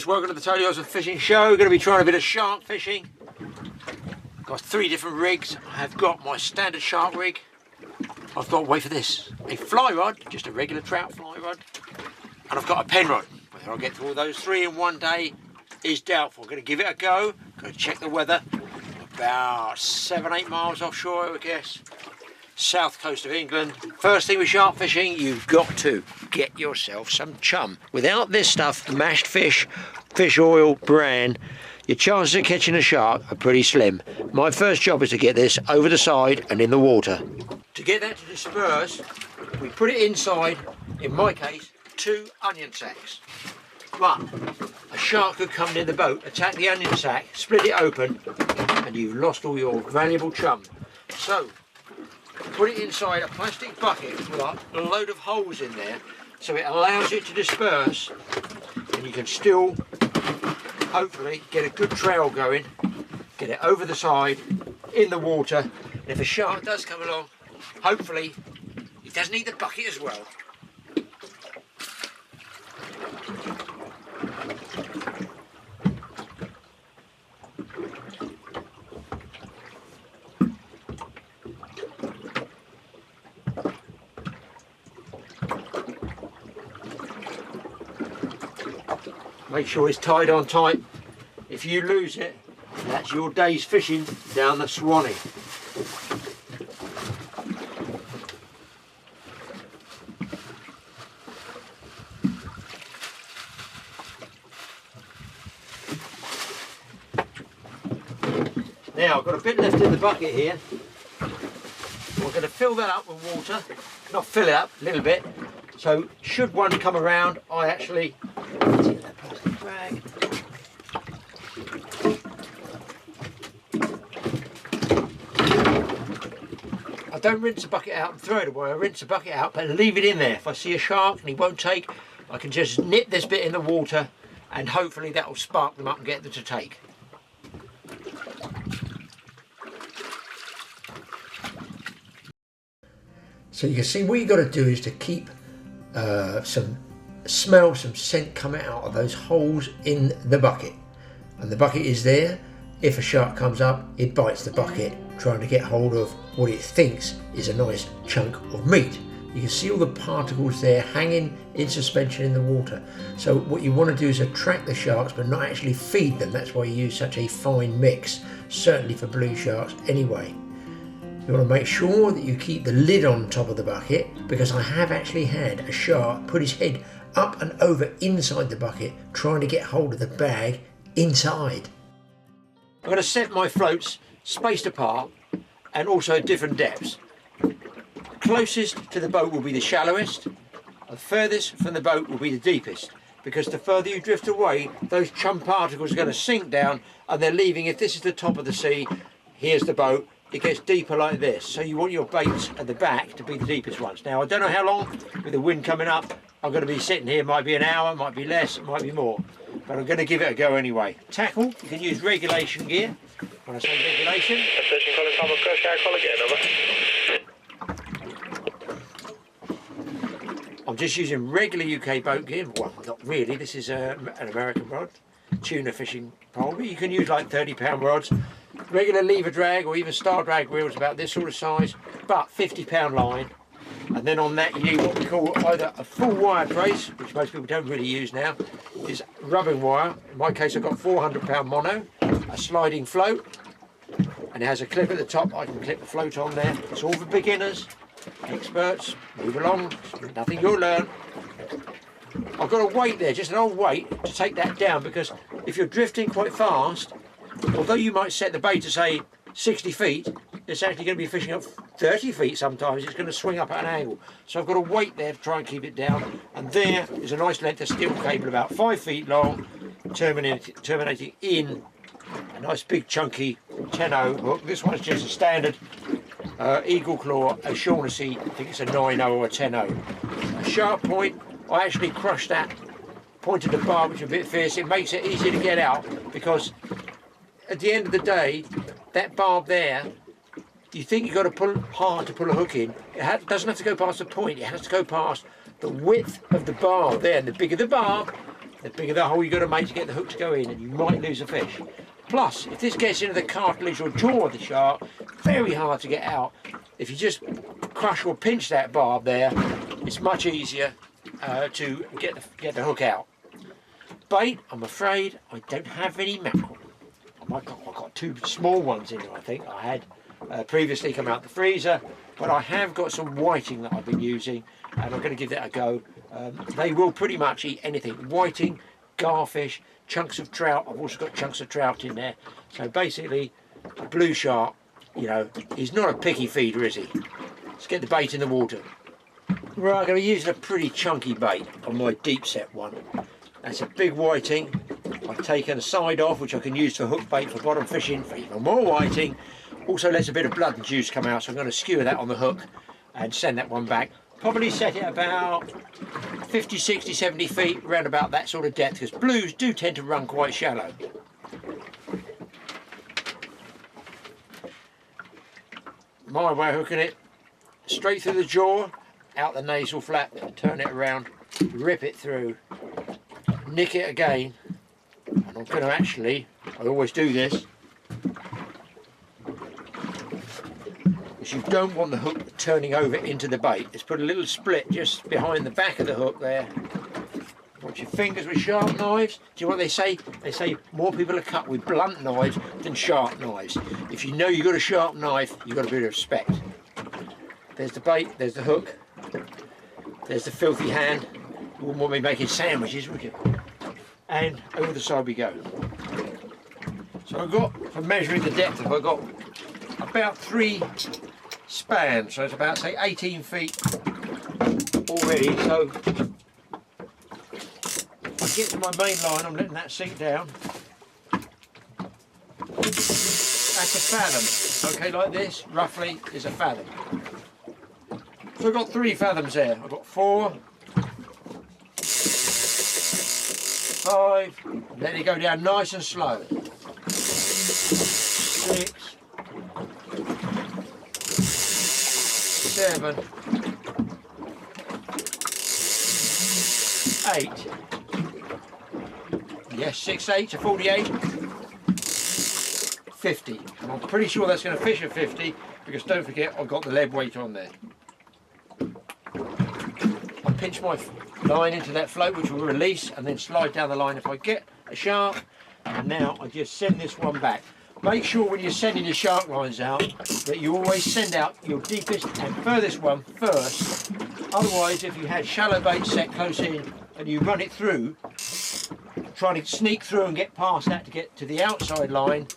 viewers, welcome to the TAOUTDOORS and Fishing Show. We're going to be trying a bit of shark fishing. Got 3 different rigs. I have got my standard shark rig. I've got, wait for this, a fly rod, just a regular trout fly rod. And I've got a pen rod. Whether I'll get through all those 3 in one day is doubtful. I'm going to give it a go. Going to check the weather. About 7-8 miles offshore, I would guess. South coast of England. First thing with shark fishing, you've got to get yourself some chum. Without this stuff, mashed fish, fish oil, bran, your chances of catching a shark are pretty slim. My first job is to get this over the side and in the water. To get that to disperse, we put it inside, in my case, 2 onion sacks. But a shark could come in the boat, attack the onion sack, split it open, and you've lost all your valuable chum. So, put it inside a plastic bucket with a load of holes in there so it allows it to disperse, and you can still hopefully get a good trail going, get it over the side in the water, and if a shark does come along, hopefully he doesn't eat the bucket as well. Make sure it's tied on tight. If you lose it, that's your day's fishing down the Swanee. Now I've got a bit left in the bucket here. We're going to fill that up with water. Not fill it up, a little bit. So should one come around, I actually take that plastic bag. I don't rinse the bucket out and throw it away. I rinse the bucket out but leave it in there. If I see a shark and he won't take, I can just nip this bit in the water and hopefully that will spark them up and get them to take. So you can see what you've got to do is to keep some smell, some scent coming out of those holes in the bucket. And the bucket is there. If a shark comes up, it bites the bucket, trying to get hold of what it thinks is a nice chunk of meat. You can see all the particles there hanging in suspension in the water. So what you want to do is attract the sharks but not actually feed them. That's why you use such a fine mix, certainly for blue sharks anyway. You want to make sure that you keep the lid on top of the bucket, because I have actually had a shark put his head up and over inside the bucket trying to get hold of the bag inside. I'm going to set my floats spaced apart and also at different depths. Closest to the boat will be the shallowest, and furthest from the boat will be the deepest, because the further you drift away, those chum particles are going to sink down and they're leaving. If this is the top of the sea, here's the boat. It gets deeper like this, so you want your baits at the back to be the deepest ones. Now I don't know how long, with the wind coming up, I'm going to be sitting here. Might be an hour, might be less, it might be more, but I'm going to give it a go anyway. Tackle, you can use regulation gear. When I say regulation, I'm just using regular UK boat gear. Well, not really, this is an American rod, tuna fishing pole, but you can use like 30-pound rods. Regular lever drag or even star drag reels about this sort of size, but 50-pound line, and then on that you need what we call either a full wire trace, which most people don't really use now, is rubbing wire. In my case I've got 400-pound mono, a sliding float, and it has a clip at the top. I can clip the float on there. It's all for beginners, experts, move along, nothing you'll learn. I've got a weight there, just an old weight, to take that down, because if you're drifting quite fast, although you might set the bait to say 60 feet, it's actually going to be fishing up 30 feet sometimes. It's going to swing up at an angle. So I've got a weight there to try and keep it down. And there is a nice length of steel cable about 5 feet long, terminating in a nice big chunky 10-0 hook. This one's just a standard Eagle Claw O'Shaughnessy. I think it's a 9-0 or a 10-0. A sharp point, I actually crushed that point of the barb, which is a bit fierce. It makes it easy to get out, because at the end of the day, that barb there, you think you've got to pull hard to pull a hook in. It doesn't have to go past the point, it has to go past the width of the barb there. And the bigger the barb, the bigger the hole you've got to make to get the hook to go in, and you might lose a fish. Plus, if this gets into the cartilage or jaw of the shark, very hard to get out. If you just crush or pinch that barb there, it's much easier to get the hook out. Bait, I'm afraid I don't have any mackerel. I've got two small ones in there, I think. I had previously come out the freezer, but I have got some whiting that I've been using, and I'm going to give that a go. They will pretty much eat anything. Whiting, garfish, chunks of trout. I've also got chunks of trout in there. So basically, a blue shark, you know, he's not a picky feeder, is he? Let's get the bait in the water. Right, I'm going to be using a pretty chunky bait on my deep set one. That's a big whiting. I've taken a side off, which I can use for hook bait for bottom fishing for even more whiting. Also lets a bit of blood and juice come out, so I'm going to skewer that on the hook and send that one back. Probably set it about 50, 60, 70 feet, around about that sort of depth, because blues do tend to run quite shallow. My way of hooking it, straight through the jaw, out the nasal flap, turn it around, rip it through, nick it again, and I'm going to actually, I always do this, because you don't want the hook turning over into the bait. Let's put a little split just behind the back of the hook there. Watch your fingers with sharp knives. Do you know what they say? They say more people are cut with blunt knives than sharp knives. If you know you've got a sharp knife, you've got a bit of respect. There's the bait, there's the hook, there's the filthy hand. You wouldn't want me making sandwiches, would you? And over the side we go. So I've got, for measuring the depth, I've got about 3 spans, so it's about, say, 18 feet already. So I get to my main line, I'm letting that sink down. That's a fathom, okay, like this, roughly, is a fathom. So I've got 3 fathoms there. I've got 4, 5, let it go down nice and slow. 6, 7, 8. Yes, 6 8 are 48. 50. And I'm pretty sure that's going to fish at 50, because don't forget I've got the lead weight on there. I pinch my line into that float, which will release, and then slide down the line if I get a shark. And now I just send this one back. Make sure when you're sending your shark lines out that you always send out your deepest and furthest one first. Otherwise, if you had shallow bait set close in and you run it through, trying to sneak through and get past that to get to the outside line,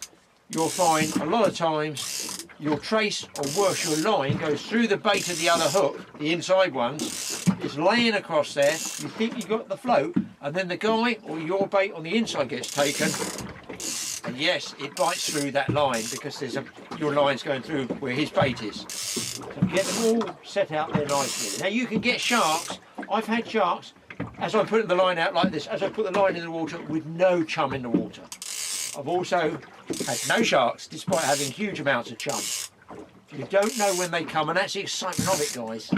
you'll find a lot of times your trace, or worse, your line goes through the bait of the other hook, the inside ones, is laying across there, you think you've got the float, and then the guy or your bait on the inside gets taken, and yes, it bites through that line because there's your line's going through where his bait is. So get them all set out there nicely. Now you can get sharks. I've had sharks, as I'm putting the line out like this, as I put the line in the water with no chum in the water. I've also had no sharks despite having huge amounts of chum. You don't know when they come, and that's the excitement of it, guys.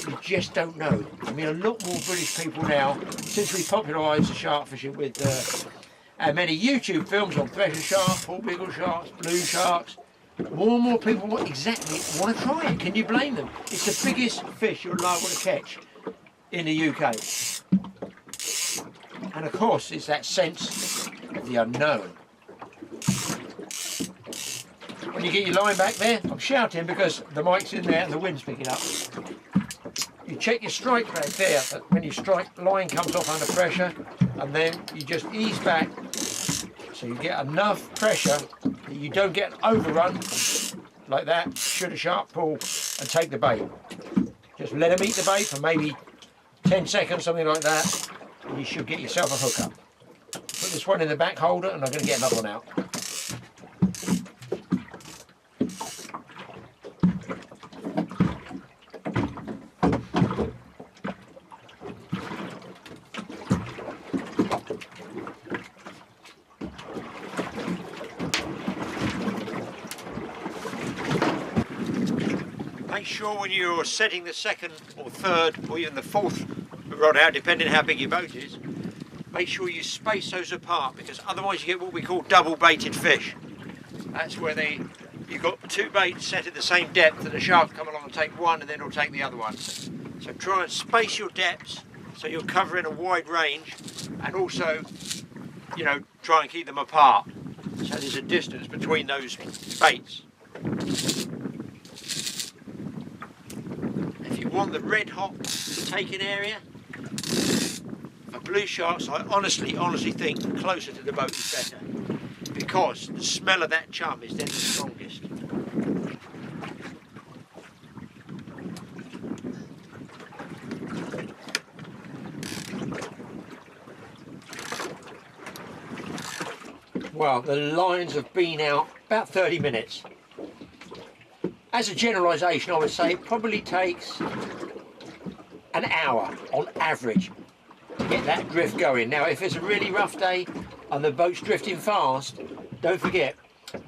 You just don't know. I mean, a lot more British people now, since we popularised the shark fishing with many YouTube films on thresher sharks, ball beagle sharks, blue sharks, more and more people want to try it. Can you blame them? It's the biggest fish you're liable to catch in the UK. And of course, it's that sense of the unknown. When you get your line back there, I'm shouting because the mic's in there and the wind's picking up. You check your strike rate there, but when you strike, the line comes off under pressure, and then you just ease back so you get enough pressure that you don't get an overrun like that, should a shark pull and take the bait. Just let him eat the bait for maybe 10 seconds, something like that, and you should get yourself a hook up. Put this one in the back holder and I'm going to get another one out. Make sure when you're setting the second or third or even the fourth rod out, depending how big your boat is, make sure you space those apart, because otherwise you get what we call double baited fish. That's where you've got two baits set at the same depth, and the shark will come along and take one and then it'll take the other one. So try and space your depths so you're covering a wide range, and also, you know, try and keep them apart so there's a distance between those baits. If you want the red hot taking area for blue sharks, I honestly think closer to the boat is better, because the smell of that chum is then the strongest. Well, the lines have been out about 30 minutes. As a generalisation, I would say it probably takes an hour on average to get that drift going. Now, if it's a really rough day and the boat's drifting fast, don't forget,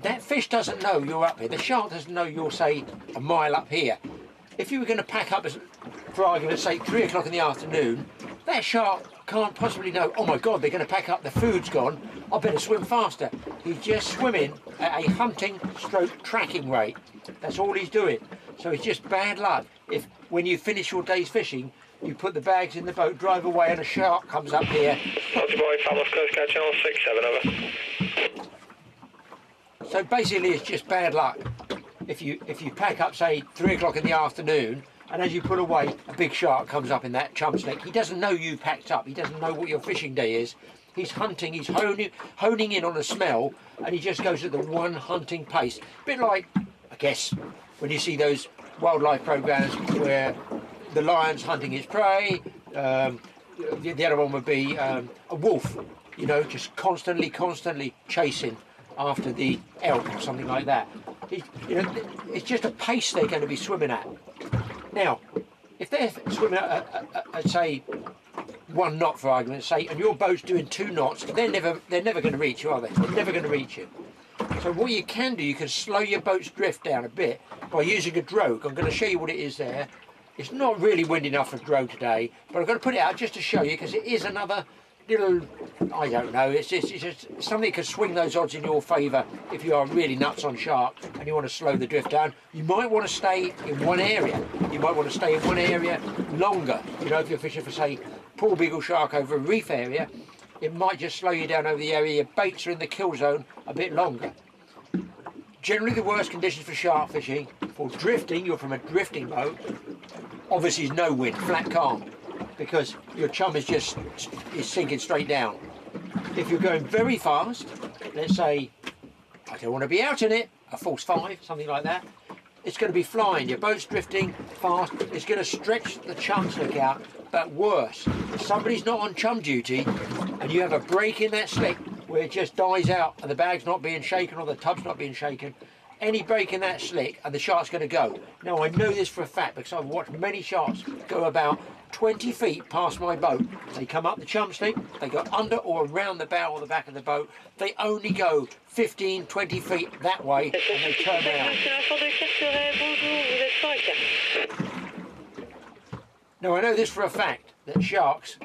that fish doesn't know you're up here. The shark doesn't know you're, say, a mile up here. If you were going to pack up, for argument's sake, 3 o'clock in the afternoon, that shark can't possibly know, oh my God, they're going to pack up, the food's gone, I better swim faster. He's just swimming at a hunting stroke tracking rate. That's all he's doing. So it's just bad luck if, when you finish your day's fishing, you put the bags in the boat, drive away, and a shark comes up here. Channel 67, over. So basically it's just bad luck. If you pack up, say, 3 o'clock in the afternoon, and as you put away, a big shark comes up in that chum slick. He doesn't know you packed up. He doesn't know what your fishing day is. He's hunting, he's honing in on a smell, and he just goes at the one hunting pace. A bit like, I guess, when you see those wildlife programs where the lion's hunting its prey, the other one would be a wolf, you know, just constantly chasing after the elk or something like that. You know, it's just a pace they're going to be swimming at. Now, if they're swimming at say 1 knot, for argument's sake, and your boat's doing 2 knots, they're never going to reach you, are they? They're never going to reach you. So what you can do, you can slow your boat's drift down a bit by using a drogue. I'm going to show you what it is there. It's not really windy enough for a drogue today, but I'm going to put it out just to show you, because it is another little, I don't know, it's just something that can swing those odds in your favour if you are really nuts on shark and you want to slow the drift down. You might want to stay in one area. You might want to stay in one area longer. You know, if you're fishing for, say, poor beagle shark over a reef area, it might just slow you down over the area. Your baits are in the kill zone a bit longer. Generally the worst conditions for shark fishing, for drifting, you're from a drifting boat, obviously is no wind, flat calm, because your chum is sinking straight down. If you're going very fast, let's say, I don't want to be out in it, a force 5, something like that, it's going to be flying, your boat's drifting fast, it's going to stretch the chum slick out. But worse, if somebody's not on chum duty and you have a break in that slick where it just dies out and the bag's not being shaken or the tub's not being shaken, any break in that slick and the shark's going to go. Now, I know this for a fact because I've watched many sharks go about 20 feet past my boat. They come up the chum slick, they go under or around the bow or the back of the boat. They only go 15, 20 feet that way and they turn around. Now, I know this for a fact, that sharks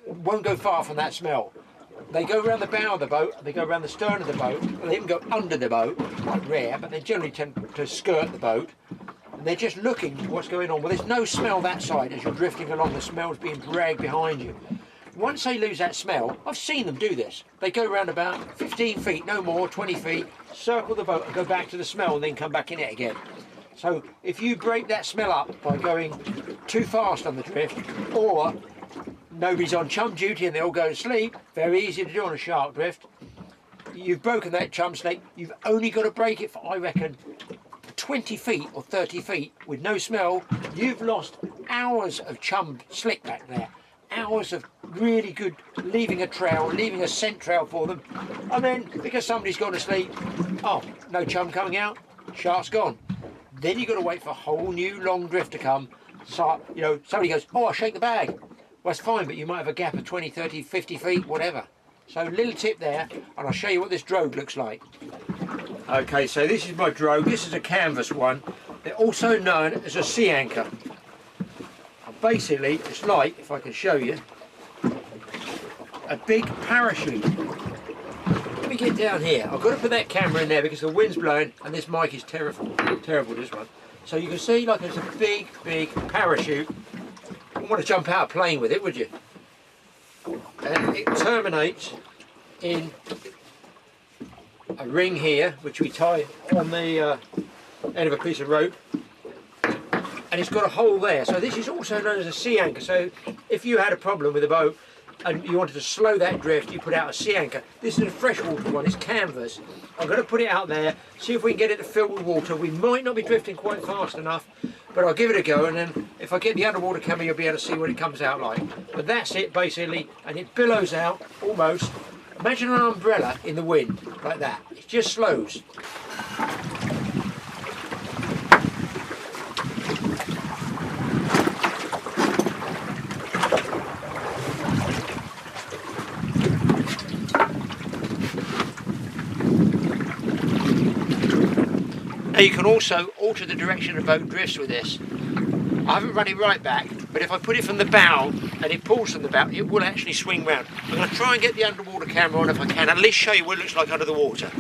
won't go far from that smell. They go around the bow of the boat, they go around the stern of the boat, they even go under the boat, quite rare, but they generally tend to skirt the boat. And they're just looking for what's going on. Well, there's no smell that side as you're drifting along, the smell's being dragged behind you. Once they lose that smell, I've seen them do this. They go around about 15 feet, no more, 20 feet, circle the boat and go back to the smell and then come back in it again. So if you break that smell up by going too fast on the drift, or nobody's on chum duty and they all go to sleep, very easy to do on a shark drift, you've broken that chum snake, you've only got to break it for, I reckon, 20 feet or 30 feet with no smell. You've lost hours of chum slick back there, hours of really good, leaving a trail, leaving a scent trail for them, and then because somebody's gone to sleep, oh, no chum coming out, shark's gone. Then you've got to wait for a whole new long drift to come. So, you know, somebody goes, oh, I'll shake the bag. Well, that's fine, but you might have a gap of 20, 30, 50 feet, whatever. So, little tip there, and I'll show you what this drogue looks like. Okay, so this is my drogue. This is a canvas one. They're also known as a sea anchor. And basically, it's like, if I can show you, a big parachute. Let me get down here. I've got to put that camera in there because the wind's blowing and this mic is terrible, this one. So you can see like there's a big, big parachute. You wouldn't want to jump out of a plane with it, would you? And it terminates in a ring here, which we tie on the end of a piece of rope. And it's got a hole there. So this is also known as a sea anchor. So if you had a problem with a boat and you wanted to slow that drift, you put out a sea anchor. This is a freshwater one, it's canvas. I'm going to put it out there, see if we can get it to fill with water. We might not be drifting quite fast enough, but I'll give it a go, and then if I get the underwater camera, you'll be able to see what it comes out like. But that's it basically, and it billows out almost. Imagine an umbrella in the wind, like that. It just slows. Now you can also alter the direction the boat drifts with this. I haven't run it right back, but if I put it from the bow and it pulls from the bow, it will actually swing round. I'm going to try and get the underwater camera on if I can, at least show you what it looks like under the water.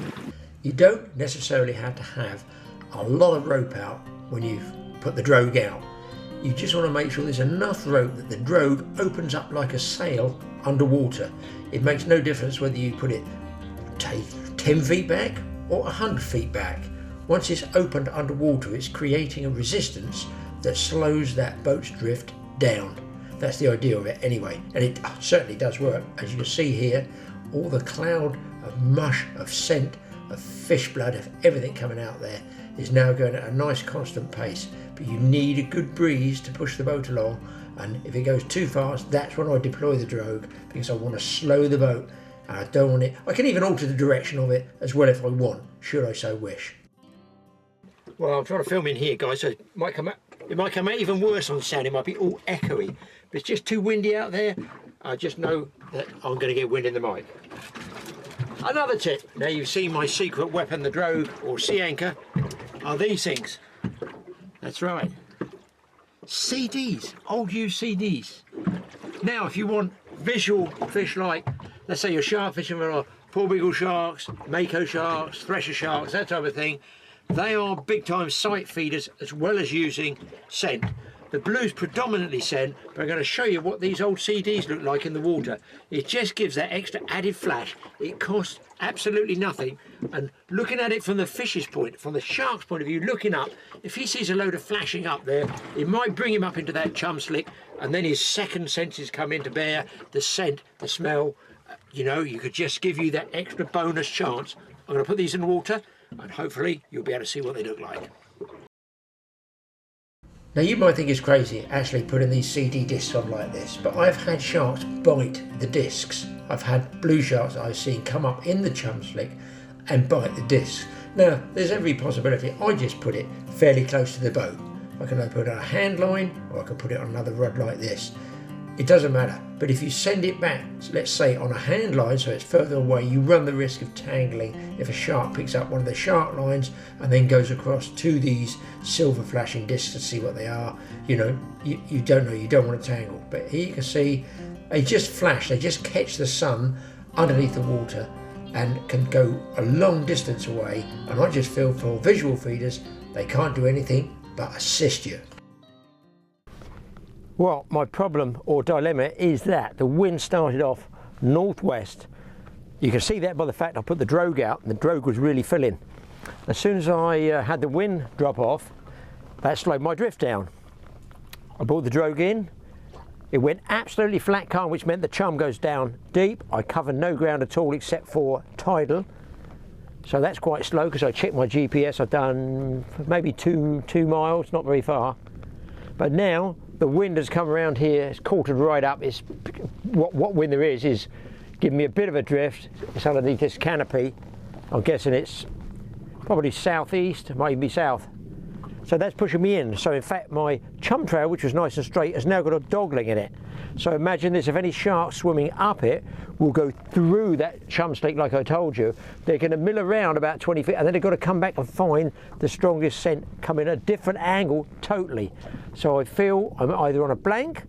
You don't necessarily have to have a lot of rope out when you've put the drogue out. You just want to make sure there's enough rope that the drogue opens up like a sail underwater. It makes no difference whether you put it 10 feet back or 100 feet back. Once it's opened underwater, it's creating a resistance that slows that boat's drift down. That's the idea of it anyway, and it certainly does work. As you can see here, all the cloud of mush, of scent, of fish blood, of everything coming out there is now going at a nice constant pace. But you need a good breeze to push the boat along, and if it goes too fast, that's when I deploy the drogue, because I want to slow the boat, and I don't want it. I can even alter the direction of it as well if I want, should I so wish. Well, I'm trying to film in here, guys, so it might come out even worse on sound. It might be all echoey, but it's just too windy out there. I just know that I'm going to get wind in the mic. Another tip, now you've seen my secret weapon, the drogue or sea anchor, are these things. That's right, CDs, old used CDs. Now if you want visual fish like, let's say you're shark fishing for poor beagle sharks, mako sharks, thresher sharks, that type of thing, they are big time sight feeders as well as using scent. The blue's predominantly scent, but I'm going to show you what these old CDs look like in the water. It just gives that extra added flash. It costs absolutely nothing, and looking at it from the fish's point, from the shark's point of view, looking up, if he sees a load of flashing up there, it might bring him up into that chum slick, and then his second senses come into bear, the scent, the smell. You know, you could just give you that extra bonus chance. I'm going to put these in the water, and hopefully you'll be able to see what they look like. Now you might think it's crazy actually putting these CD discs on like this, but I've had sharks bite the discs. I've had blue sharks I've seen come up in the chum slick and bite the discs. Now there's every possibility I just put it fairly close to the boat. I can either put it on a hand line or I can put it on another rod like this. It doesn't matter, but if you send it back, let's say on a hand line, so it's further away, you run the risk of tangling if a shark picks up one of the shark lines and then goes across to these silver flashing discs to see what they are. You know, you don't know, you don't want to tangle. But here you can see they just flash, they just catch the sun underneath the water and can go a long distance away. And I just feel for visual feeders, they can't do anything but assist you. Well, my problem or dilemma is that the wind started off northwest. You can see that by the fact I put the drogue out and the drogue was really filling. As soon as I had the wind drop off, that slowed my drift down. I brought the drogue in, it went absolutely flat calm, which meant the chum goes down deep. I covered no ground at all except for tidal. So that's quite slow because I checked my GPS, I've done maybe two miles, not very far. But now the wind has come around here, it's quartered right up. It's what wind there is giving me a bit of a drift. It's underneath this canopy. I'm guessing it's probably southeast, it might even be south. So that's pushing me in. So in fact my chum trail, which was nice and straight, has now got a dogleg in it. So imagine this, if any shark swimming up it will go through that chum slick like I told you, they're going to mill around about 20 feet and then they've got to come back and find the strongest scent, come in a different angle totally. So I feel I'm either on a blank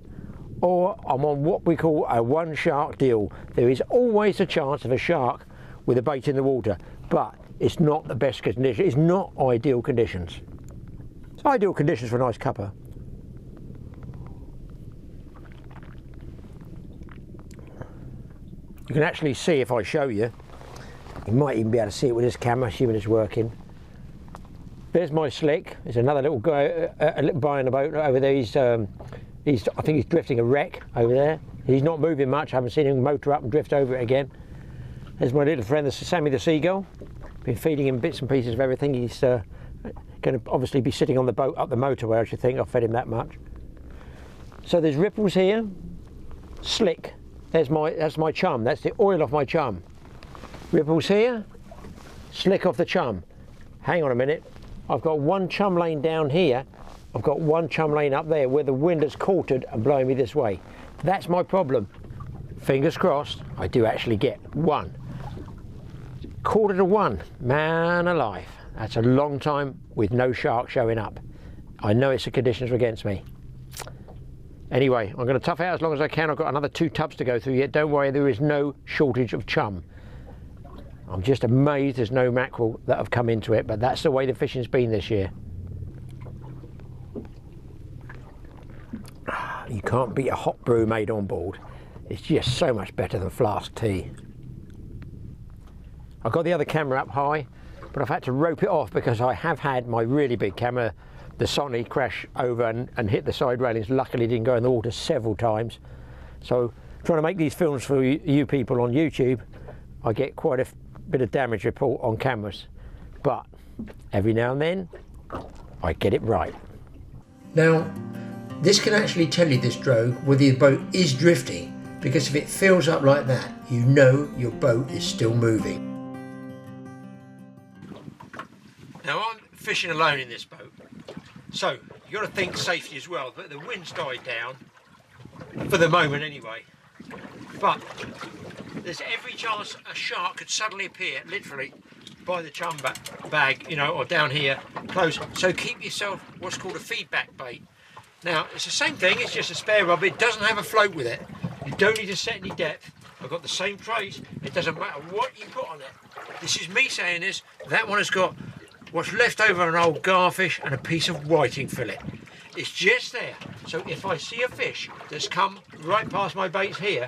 or I'm on what we call a one shark deal. There is always a chance of a shark with a bait in the water, but it's not the best condition. It's not ideal conditions. It's ideal conditions for a nice cuppa. You can actually see if I show you. You might even be able to see it with this camera, assuming it's working. There's my slick. There's another little guy, a little guy in the boat over there. I think he's drifting a wreck over there. He's not moving much. I haven't seen him motor up and drift over it again. There's my little friend, Sammy the seagull. Been feeding him bits and pieces of everything. He's going to obviously be sitting on the boat up the motorway, I should think. I've fed him that much. So there's ripples here. Slick. That's my chum. That's the oil off my chum. Ripples here. Slick off the chum. Hang on a minute. I've got one chum lane down here. I've got one chum lane up there where the wind has quartered and blowing me this way. That's my problem. Fingers crossed, I do actually get one. Quarter to one, man alive. That's a long time with no shark showing up. I know it's the conditions are against me. Anyway, I'm going to tough out as long as I can. I've got another 2 tubs to go through yet. Don't worry, there is no shortage of chum. I'm just amazed there's no mackerel that have come into it, but that's the way the fishing's been this year. You can't beat a hot brew made on board. It's just so much better than flask tea. I've got the other camera up high, but I've had to rope it off because I have had my really big camera, the Sony, crash over and hit the side railings. Luckily it didn't go in the water several times. So trying to make these films for you people on YouTube, I get quite a bit of damage report on cameras. But every now and then, I get it right. Now, this can actually tell you, this drogue, whether your boat is drifting, because if it fills up like that, you know your boat is still moving. Now I'm fishing alone in this boat, so you've got to think safety as well, but the wind's died down, for the moment anyway, but there's every chance a shark could suddenly appear, literally, by the chum bag, you know, or down here, close, so keep yourself what's called a feedback bait. Now, it's the same thing, it's just a spare rod, but it doesn't have a float with it. You don't need to set any depth. I've got the same trace, it doesn't matter what you put on it. This is me saying this, that one has got what's left over an old garfish and a piece of whiting fillet. It's just there, so if I see a fish that's come right past my baits here,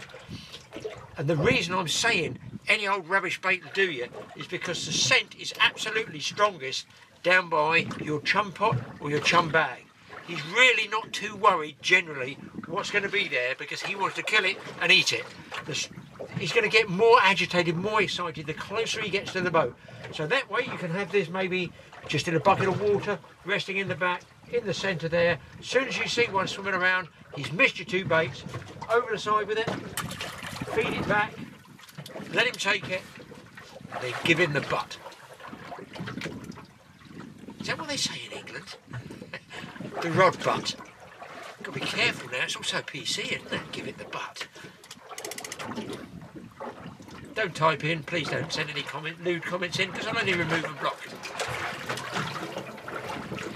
and the reason I'm saying any old rubbish bait will do you is because the scent is absolutely strongest down by your chum pot or your chum bag. He's really not too worried generally what's going to be there because he wants to kill it and eat it. He's going to get more agitated, more excited the closer he gets to the boat. So that way you can have this maybe just in a bucket of water, resting in the back, in the centre there. As soon as you see one swimming around, he's missed your 2 baits, over the side with it, feed it back, let him take it, and then give him the butt. Is that what they say in England? The rod butt. Got to be careful now, it's also PC, isn't it? Give it the butt. Don't type in, please don't send any lewd comments in, because I'll only remove and block.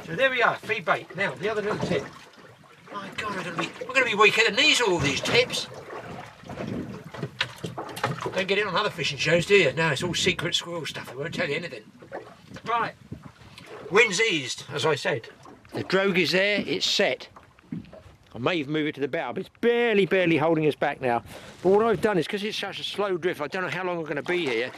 So there we are, feed bait. Now, the other little tip. My God, we're going to be weak at the knees with all these tips. Don't get it on other fishing shows, do you? No, it's all secret squirrel stuff, I won't tell you anything. Right, wind's eased, as I said. The drogue is there, it's set. I may even move it to the bow, but it's barely holding us back now. But what I've done is, because it's such a slow drift, I don't know how long I'm going to be here,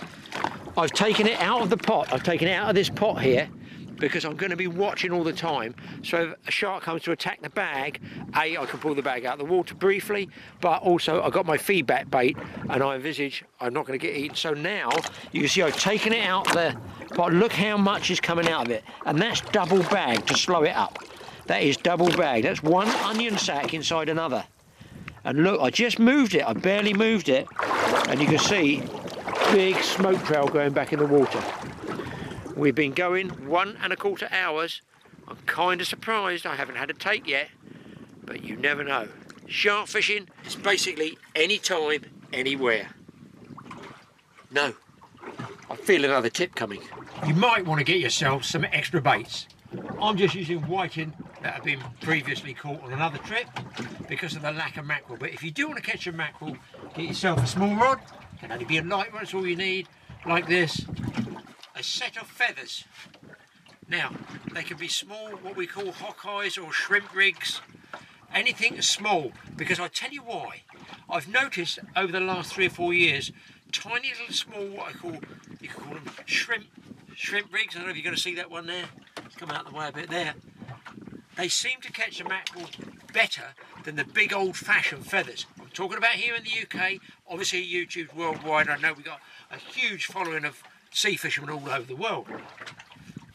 I've taken it out of the pot. I've taken it out of this pot here, because I'm going to be watching all the time. So if a shark comes to attack the bag, I can pull the bag out of the water briefly, but also I've got my feedback bait, and I envisage I'm not going to get eaten. So now, you can see I've taken it out there, but look how much is coming out of it. And that's double bag to slow it up. That is double bag. That's one onion sack inside another. And look, I just moved it. I barely moved it. And you can see big smoke trail going back in the water. We've been going 1¼ hours. I'm kind of surprised I haven't had a take yet, but you never know. Shark fishing is basically any time, anywhere. No, I feel another tip coming. You might want to get yourself some extra baits. I'm just using whiting that have been previously caught on another trip because of the lack of mackerel. But if you do want to catch a mackerel, get yourself a small rod. It can only be a light rod, that's all you need, like this. A set of feathers. Now, they can be small, what we call hockeyes or shrimp rigs. Anything small, because I tell you why. I've noticed over the last 3 or 4 years, tiny little small, what I call, you can call them shrimp rigs. I don't know if you're going to see that one there. Come out the way a bit there. They seem to catch the mackerel better than the big old-fashioned feathers. I'm talking about here in the UK, obviously YouTube's worldwide. I know we've got a huge following of sea fishermen all over the world.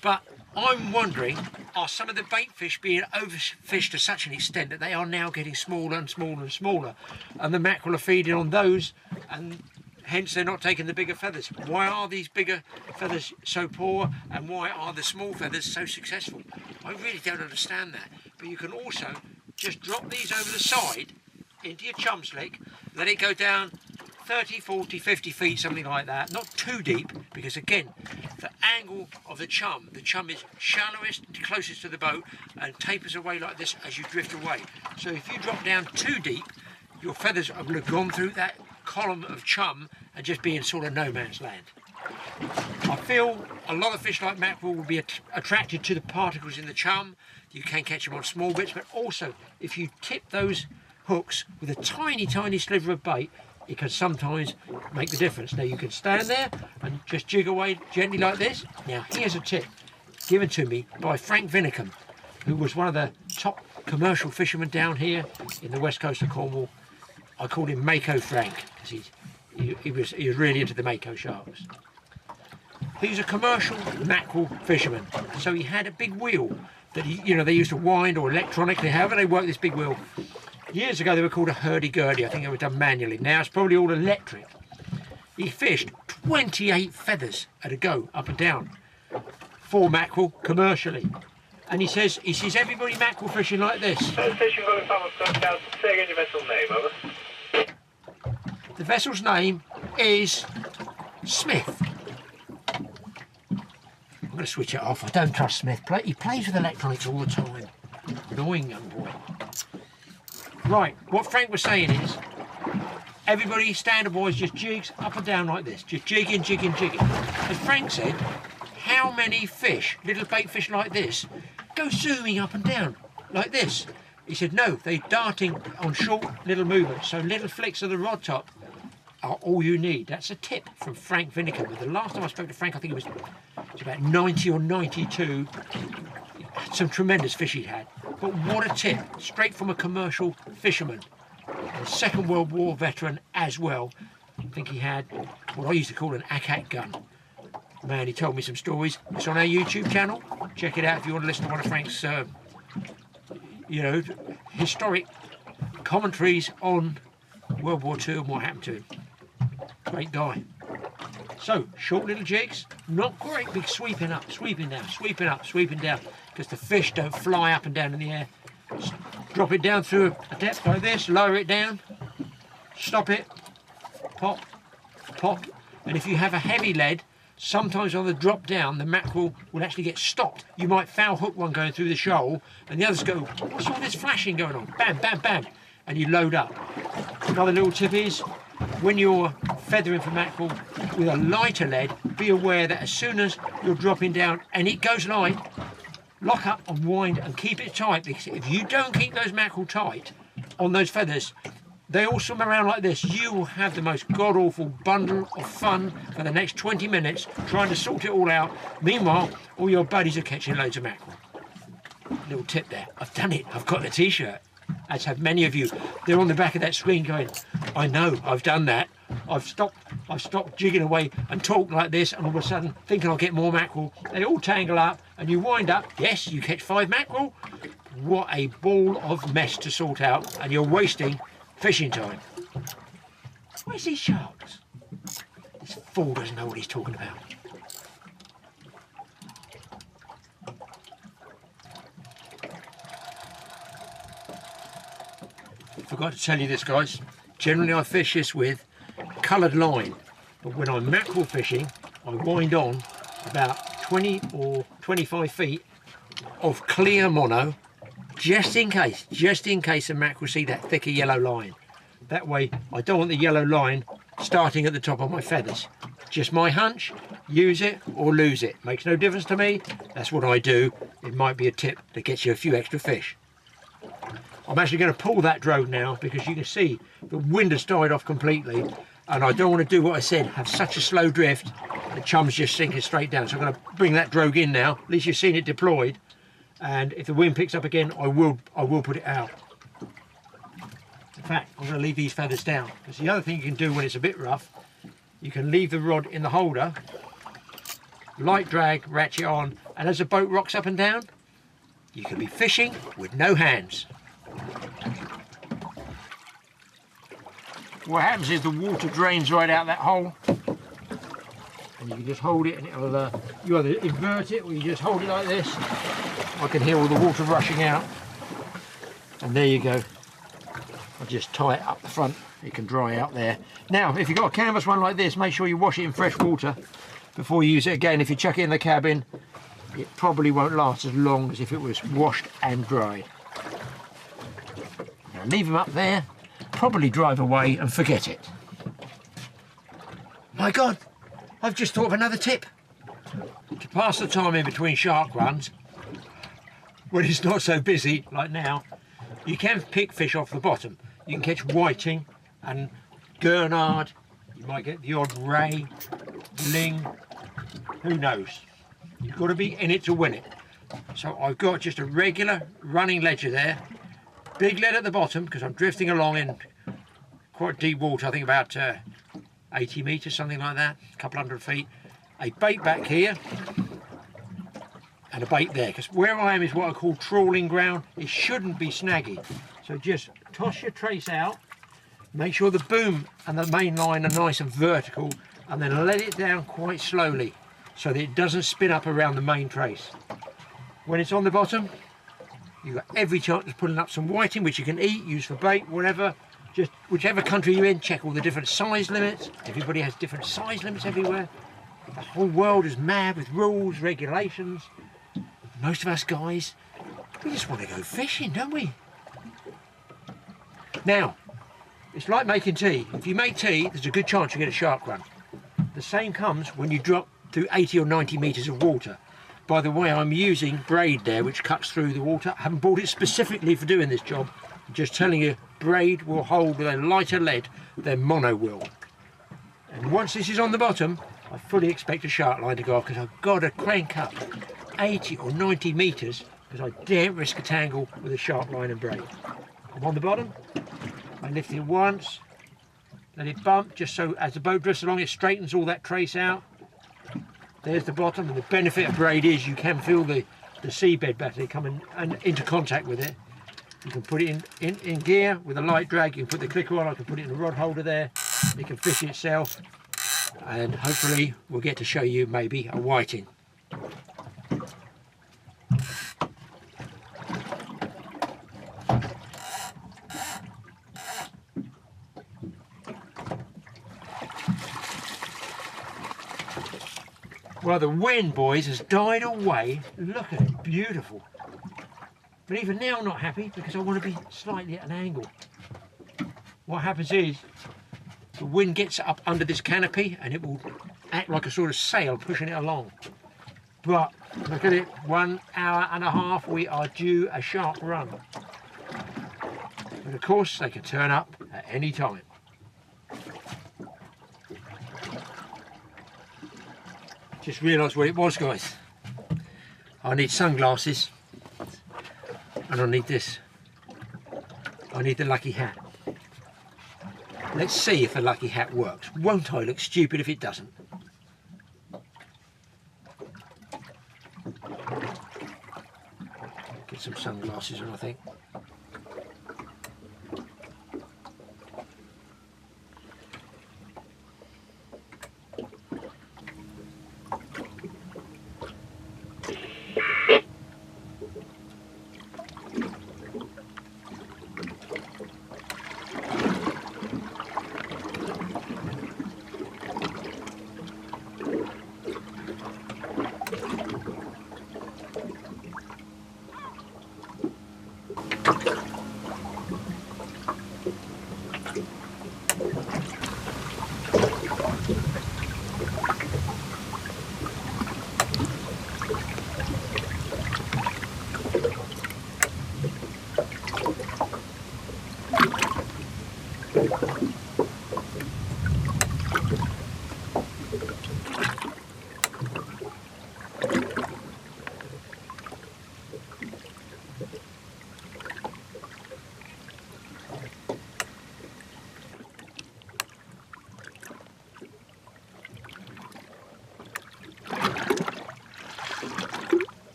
But I'm wondering, are some of the bait fish being overfished to such an extent that they are now getting smaller and smaller and smaller, and the mackerel are feeding on those, and hence they're not taking the bigger feathers? Why are these bigger feathers so poor, and why are the small feathers so successful? I really don't understand that. But you can also just drop these over the side into your chum slick, let it go down 30, 40, 50 feet, something like that, not too deep, because again, the angle of the chum is shallowest and closest to the boat and tapers away like this as you drift away. So if you drop down too deep, your feathers are going to have gone through that column of chum and just be in sort of no man's land. I feel a lot of fish like mackerel will be attracted to the particles in the chum. You can catch them on small bits, but also if you tip those hooks with a tiny, tiny sliver of bait, it can sometimes make the difference. Now you can stand there and just jig away gently like this. Now here's a tip given to me by Frank Vinicum, who was one of the top commercial fishermen down here in the west coast of Cornwall. I called him Mako Frank because he was really into the Mako sharks. He's a commercial mackerel fisherman, so he had a big wheel that they used to wind, or electronically, however they work this big wheel. Years ago they were called a hurdy-gurdy. I think they were done manually. Now it's probably all electric. He fished 28 feathers at a go, up and down, for mackerel commercially. And he sees everybody mackerel fishing like this. Fishing going Falmouth Coast Guard. Say again your vessel name, over. The vessel's name is Smith. I'm going to switch it off. I don't trust Smith. He plays with electronics all the time. Annoying young boy. Right, what Frank was saying is, everybody, standard boys, just jigs up and down like this. Just jigging, jigging, jigging. And Frank said, how many fish, little bait fish like this, go zooming up and down like this? He said, no, they're darting on short little movements, so little flicks of the rod top are all you need. That's a tip from Frank Vinicum. The last time I spoke to Frank, I think it was about 90 or 92. Some tremendous fish he'd had. But what a tip, straight from a commercial fisherman. A Second World War veteran as well. I think he had what I used to call an ACAT gun. Man, he told me some stories. It's on our YouTube channel. Check it out if you want to listen to one of Frank's, historic commentaries on World War II and what happened to him. Great guy. So, short little jigs, not great big sweeping up, sweeping down, sweeping up, sweeping down, because the fish don't fly up and down in the air. Just drop it down through a depth like this, lower it down, stop it, pop, pop, and if you have a heavy lead, sometimes on the drop down, the mackerel will actually get stopped. You might foul hook one going through the shoal, and the others go, what's all this flashing going on? Bam, bam, bam, and you load up. Another little tip is, when you're feathering for mackerel with a lighter lead, be aware that as soon as you're dropping down and it goes light, lock up and wind and keep it tight, because if you don't keep those mackerel tight on those feathers, they all swim around like this. You will have the most god-awful bundle of fun for the next 20 minutes trying to sort it all out. Meanwhile, all your buddies are catching loads of mackerel. Little tip there. I've done it. I've got the t-shirt. As have many of you. They're on the back of that screen going, I know, I've done that. I've stopped jigging away and talking like this, and all of a sudden thinking I'll get more mackerel. They all tangle up and you wind up. Yes, you catch 5 mackerel. What a ball of mess to sort out, and you're wasting fishing time. Where's these sharks? This fool doesn't know what he's talking about. Forgot to tell you this, guys. Generally I fish this with coloured line, but when I'm mackerel fishing, I wind on about 20 or 25 feet of clear mono just in case the mackerel see that thicker yellow line. That way, I don't want the yellow line starting at the top of my feathers. Just my hunch, use it or lose it. Makes no difference to me, that's what I do. It might be a tip that gets you a few extra fish. I'm actually going to pull that drogue now because you can see the wind has died off completely and I don't want to do what I said, have such a slow drift, the chum's just sinking straight down. So I'm going to bring that drogue in now, at least you've seen it deployed, and if the wind picks up again, I will put it out. In fact, I'm going to leave these feathers down because the other thing you can do when it's a bit rough, you can leave the rod in the holder, light drag, ratchet on, and as the boat rocks up and down, you can be fishing with no hands. What happens is the water drains right out that hole, and you can just hold it and it'll, you either invert it or you just hold it like this. I can hear all the water rushing out, and there you go. I'll just tie it up the front, it can dry out there. Now if you've got a canvas one like this, make sure you wash it in fresh water before you use it again. If you chuck it in the cabin, it probably won't last as long as if it was washed and dried. Now leave them up there, probably drive away and forget it. My God, I've just thought of another tip. To pass the time in between shark runs, when it's not so busy like now, you can pick fish off the bottom. You can catch whiting and gurnard, you might get the odd ray, ling, who knows. You've got to be in it to win it. So I've got just a regular running ledger there, big lead at the bottom because I'm drifting along in quite deep water, I think about 80 metres, something like that, a couple hundred feet. A bait back here and a bait there, because where I am is what I call trawling ground. It shouldn't be snaggy. So just toss your trace out, make sure the boom and the main line are nice and vertical, and then let it down quite slowly so that it doesn't spin up around the main trace. When it's on the bottom, you've got every chance of pulling up some whiting, which you can eat, use for bait, whatever. Just whichever country you're in, check all the different size limits. Everybody has different size limits everywhere. The whole world is mad with rules, regulations. Most of us guys, we just want to go fishing, don't we? Now, it's like making tea. If you make tea, there's a good chance you get a shark run. The same comes when you drop through 80 or 90 metres of water. By the way, I'm using braid there, which cuts through the water. I haven't bought it specifically for doing this job. I'm just telling you, braid will hold with a lighter lead than mono will. And once this is on the bottom, I fully expect a shark line to go off because I've got to crank up 80 or 90 metres because I daren't risk a tangle with a shark line and braid. I'm on the bottom, I lift it once, let it bump just so as the boat drifts along it straightens all that trace out. There's the bottom, and the benefit of braid is you can feel the seabed better coming into contact with it. You can put it in gear with a light drag, you can put the clicker on, I can put it in a rod holder there, it can fish itself, and hopefully we'll get to show you maybe a whiting. Well, the wind, boys, has died away. Look at it, beautiful. But even now I'm not happy because I want to be slightly at an angle. What happens is the wind gets up under this canopy and it will act like a sort of sail pushing it along. But look at it, 1 hour and a half, we are due a shark run. But of course they can turn up at any time. Just realised what it was, guys. I need sunglasses and I need this. I need the lucky hat. Let's see if the lucky hat works. Won't I look stupid if it doesn't? Get some sunglasses on, I think.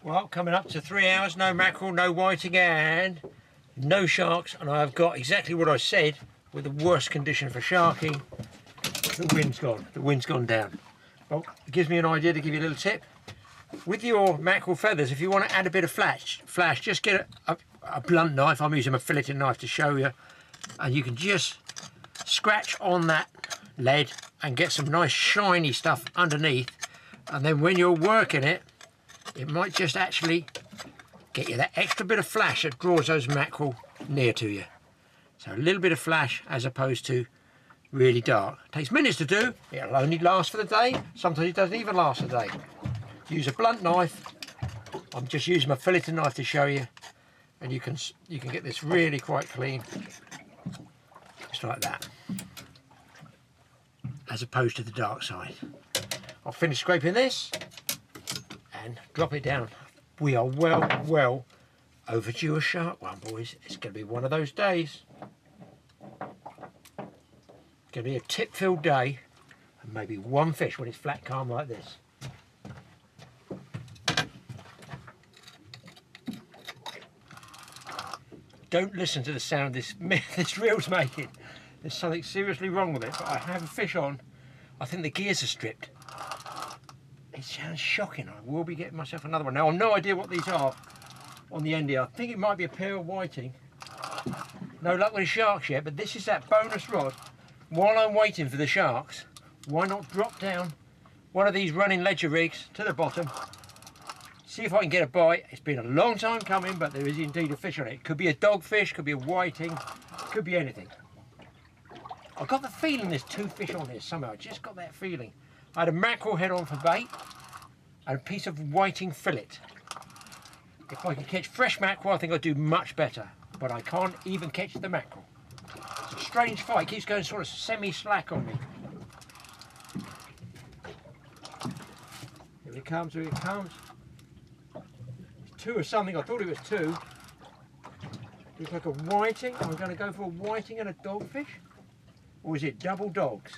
Well, coming up to 3 hours, no mackerel, no whiting and no sharks, and I've got exactly what I said with the worst condition for sharking. The wind's gone. The wind's gone down. Well, it gives me an idea to give you a little tip. With your mackerel feathers, if you want to add a bit of flash, just get a blunt knife. I'm using a filleting knife to show you, and you can just scratch on that lead and get some nice shiny stuff underneath, and then when you're working it, it might just actually get you that extra bit of flash that draws those mackerel near to you. So a little bit of flash as opposed to really dark. It takes minutes to do, it'll only last for the day, sometimes it doesn't even last a day. Use a blunt knife, I'm just using my filleting knife to show you, and you can get this really quite clean, just like that, as opposed to the dark side. I'll finish scraping this and drop it down. We are well overdue a shark one, boys. It's going to be one of those days. It's going to be a tip-filled day, and maybe one fish when it's flat calm like this. Don't listen to the sound this reel's making. There's something seriously wrong with it, but I have a fish on. I think the gears are stripped. It sounds shocking. I will be getting myself another one. Now, I've no idea what these are on the end here. I think it might be a pair of whiting. No luck with the sharks yet, but this is that bonus rod. While I'm waiting for the sharks, why not drop down one of these running ledger rigs to the bottom, see if I can get a bite. It's been a long time coming, but there is indeed a fish on it. Could be a dogfish, could be a whiting, could be anything. I've got the feeling there's two fish on here somehow. I just got that feeling. I had a mackerel head on for bait and a piece of whiting fillet. If I could catch fresh mackerel, I think I'd do much better, but I can't even catch the mackerel. It's a strange fight. It keeps going sort of semi-slack on me. Here it comes, here it comes. It's two or something. I thought it was two. Looks like a whiting. I'm going to go for a whiting and a dogfish. Or is it double dogs?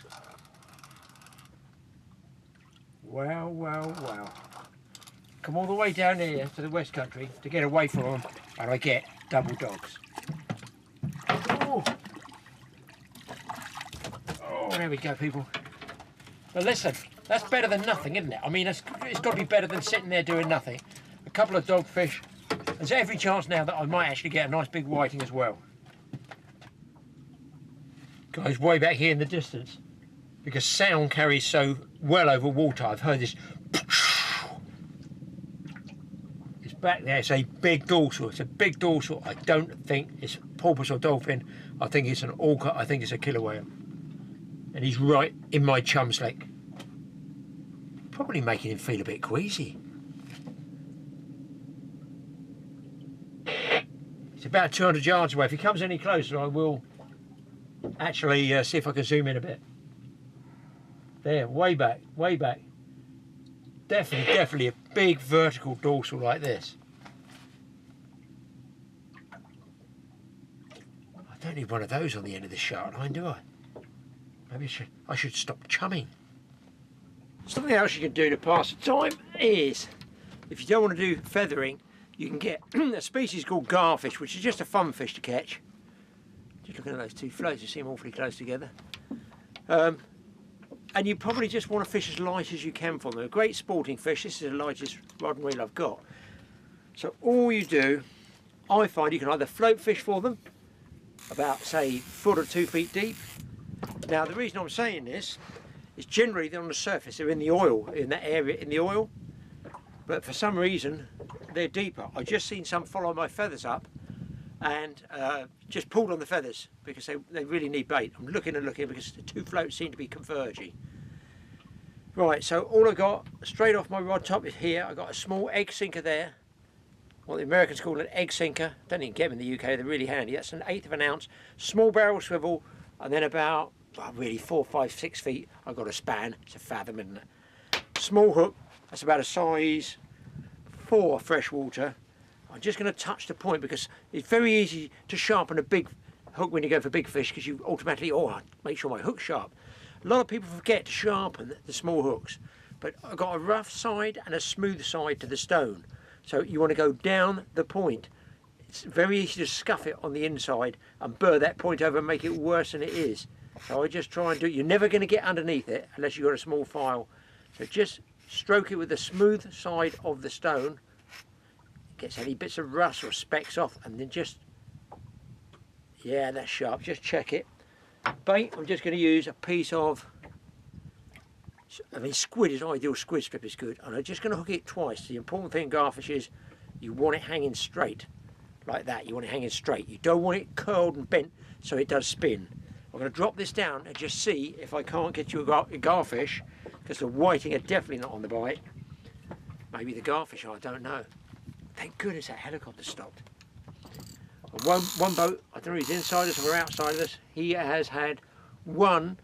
Well. Come all the way down here to the West Country to get away from them, and I get double dogs. Oh, there we go, people. But listen, that's better than nothing, isn't it? I mean, it's got to be better than sitting there doing nothing. A couple of dogfish. There's every chance now that I might actually get a nice big whiting as well. Guys, way back here in the distance, because sound carries so well over water. I've heard this. It's back there. It's a big dorsal. It's a big dorsal. I don't think it's porpoise or dolphin. I think it's an orca. I think it's a killer whale. And he's right in my chum slick. Probably making him feel a bit queasy. It's about 200 yards away. If he comes any closer, I will actually see if I can zoom in a bit. There, way back, way back. Definitely a big vertical dorsal like this. I don't need one of those on the end of the shark line, do I? Maybe I should stop chumming. Something else you can do to pass the time is, if you don't want to do feathering, you can get a species called garfish, which is just a fun fish to catch. Just looking at those two floats, they seem awfully close together. And you probably just want to fish as light as you can for them. They're a great sporting fish. This is the lightest rod and reel I've got. So all you do, I find you can either float fish for them, about say 1 foot or 2 feet deep. Now the reason I'm saying this is generally they're on the surface, they're in the oil, in that area in the oil. But for some reason they're deeper. I've just seen some follow my feathers up and just pulled on the feathers because they really need bait. I'm looking and looking because the two floats seem to be converging. Right, so all I got straight off my rod top is here. I got a small egg sinker there, what the Americans call an egg sinker. Don't even get them in the UK, they're really handy. That's 1/8 of an ounce, small barrel swivel, and then about really 4, 5, 6 feet I've got a span. It's a fathom, isn't it? small hook, that's about a size 4 freshwater. I'm just going to touch the point because it's very easy to sharpen a big hook when you go for big fish, because you automatically, oh, make sure my hook's sharp. A lot of people forget to sharpen the small hooks, but I've got a rough side and a smooth side to the stone. So you want to go down the point. It's very easy to scuff it on the inside and burr that point over and make it worse than it is. So I just try and do it. You're never going to get underneath it unless you've got a small file. So just stroke it with the smooth side of the stone. Gets any bits of rust or specks off, and then just, yeah, that's sharp. Just check it. Bait, I'm just going to use a piece of, I mean, squid is ideal. Squid strip is good, and I'm just going to hook it twice. The important thing in garfish is you want it hanging straight, like that. You want it hanging straight. You don't want it curled and bent so it does spin. I'm going to drop this down and just see if I can't get you a garfish, because the whiting are definitely not on the bite. Maybe the garfish are, I don't know. Thank goodness that helicopter stopped. One boat, I don't know if he's inside us or outside of us, he has had one,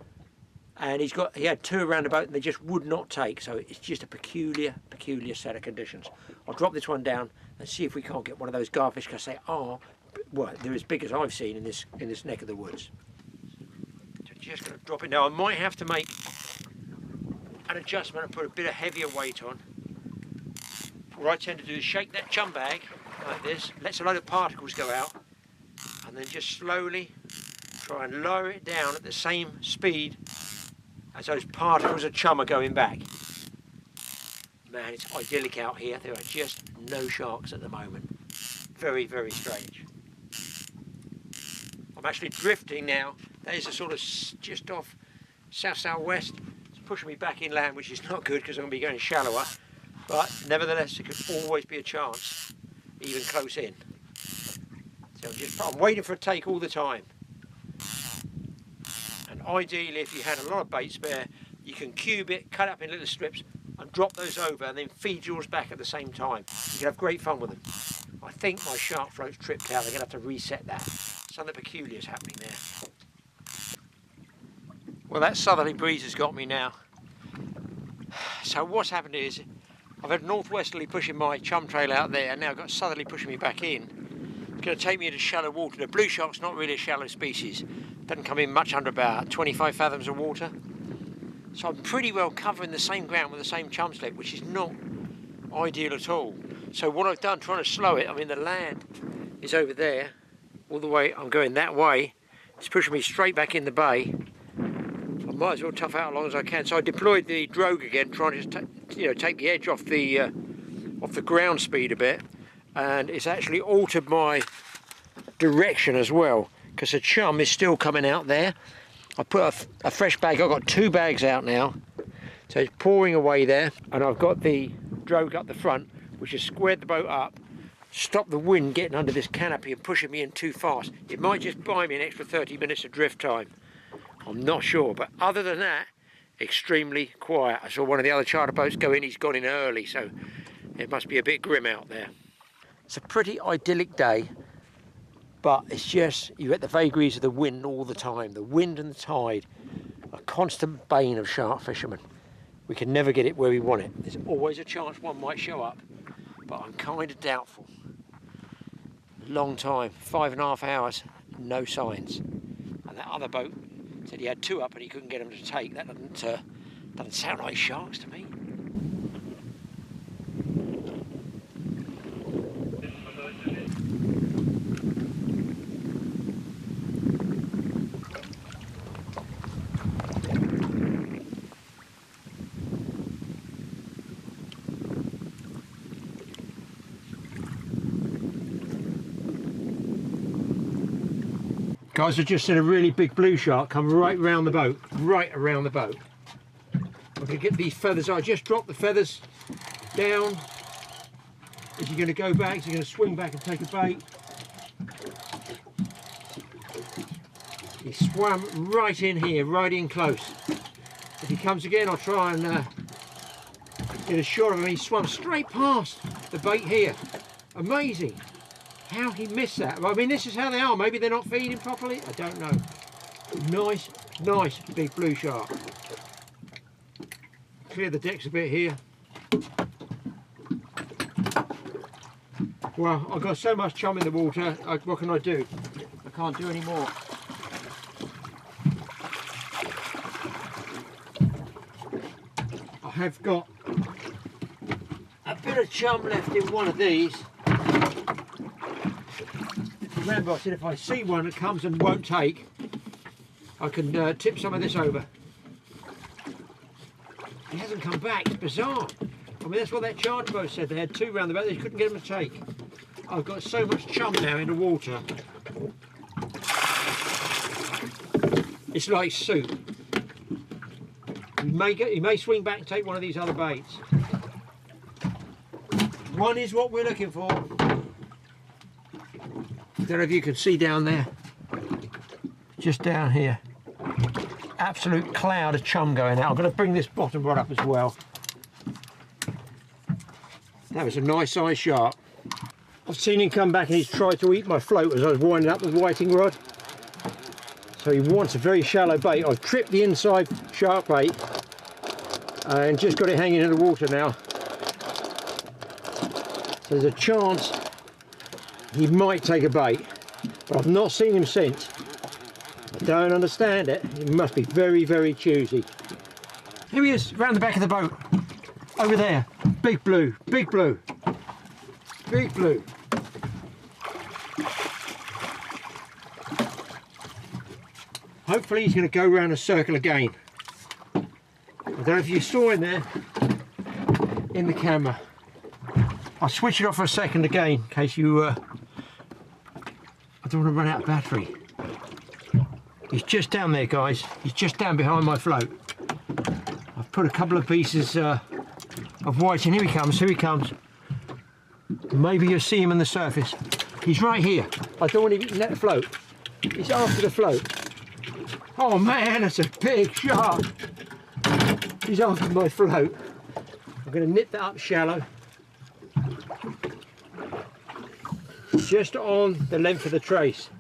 and he had 2 around the boat and they just would not take, so it's just a peculiar set of conditions. I'll drop this one down and see if we can't get one of those garfish, because they are, well, they're as big as I've seen in this neck of the woods. So just going to drop it now. I might have to make an adjustment and put a bit of heavier weight on. What I tend to do is shake that chum bag like this, lets a load of particles go out, and then just slowly try and lower it down at the same speed as those particles of chum are going back. Man, it's idyllic out here. There are just no sharks at the moment. Very, very strange. I'm actually drifting now. That is a sort of just off south-southwest. It's pushing me back inland, which is not good because I'm going to be going shallower. But nevertheless, there could always be a chance, even close in. So I'm waiting for a take all the time. And ideally, if you had a lot of bait spare, you can cube it, cut up in little strips, and drop those over, and then feed yours back at the same time. You can have great fun with them. I think my shark float's tripped out. They're going to have to reset that. Something peculiar is happening there. Well, that southerly breeze has got me now. So what's happened is, I've had northwesterly pushing my chum trail out there, and now I've got southerly pushing me back in. It's going to take me into shallow water. The blue shark's not really a shallow species. Doesn't come in much under about 25 fathoms of water. So I'm pretty well covering the same ground with the same chum slip, which is not ideal at all. So what I've done, trying to slow it, I mean the land is over there, all the way, I'm going that way. It's pushing me straight back in the bay. I might as well tough out as long as I can. So I deployed the drogue again, trying to just take the edge off the ground speed a bit, and it's actually altered my direction as well, because the chum is still coming out there. I put a fresh bag. I've got 2 bags out now, so it's pouring away there, and I've got the drogue up the front, which has squared the boat up, stopped the wind getting under this canopy and pushing me in too fast. It might just buy me an extra 30 minutes of drift time. I'm not sure, but other than that, extremely quiet. I saw one of the other charter boats go in. He's gone in early, so it must be a bit grim out there. It's a pretty idyllic day, but it's just, you get the vagaries of the wind all the time. The wind and the tide, a constant bane of shark fishermen. We can never get it where we want it. There's always a chance one might show up, but I'm kind of doubtful. Long time, 5.5 hours, no signs. And that other boat said he had 2 up and he couldn't get them to take. That doesn't sound like sharks to me. Guys, I've just seen a really big blue shark come right around the boat, right around the boat. I'm going to get these feathers. I just dropped the feathers down. Is he going to go back? Is he going to swing back and take a bait? He swam right in here, right in close. If he comes again, I'll try and get a shot of him. He swam straight past the bait here. Amazing. How he missed that. I mean, this is how they are. Maybe they're not feeding properly. I don't know. Nice, nice big blue shark. clear the decks a bit here. Well, I've got so much chum in the water, what can I do? I can't do any more. I have got a bit of chum left in one of these. Remember, I said if I see one that comes and won't take, I can tip some of this over. He hasn't come back, it's bizarre. I mean, that's what that charter boat said. They had two round the boat, they couldn't get them to take. I've got so much chum now in the water. It's like soup. He may swing back and take one of these other baits. One is what we're looking for. I don't know if you can see down there. Just down here. Absolute cloud of chum going out. I'm going to bring this bottom rod up as well. That was a nice sized shark. I've seen him come back and he's tried to eat my float as I was winding up the whiting rod. So he wants a very shallow bait. I've tripped the inside shark bait and just got it hanging in the water now. So there's a chance he might take a bait, but I've not seen him since. I don't understand it. He must be very, very choosy. Here he is, round the back of the boat. Over there. Big blue, big blue. Big blue. Hopefully he's going to go round a circle again. I don't know if you saw him there in the camera. I'll switch it off for a second again in case you... I don't want to run out of battery. He's just down there, guys. He's just down behind my float. I've put a couple of pieces of whiting. Here he comes, here he comes. Maybe you'll see him on the surface. He's right here. I don't want him eating that float. He's after the float. Oh man, that's a big shark. He's after my float. I'm going to nip that up shallow. Just on the length of the trace.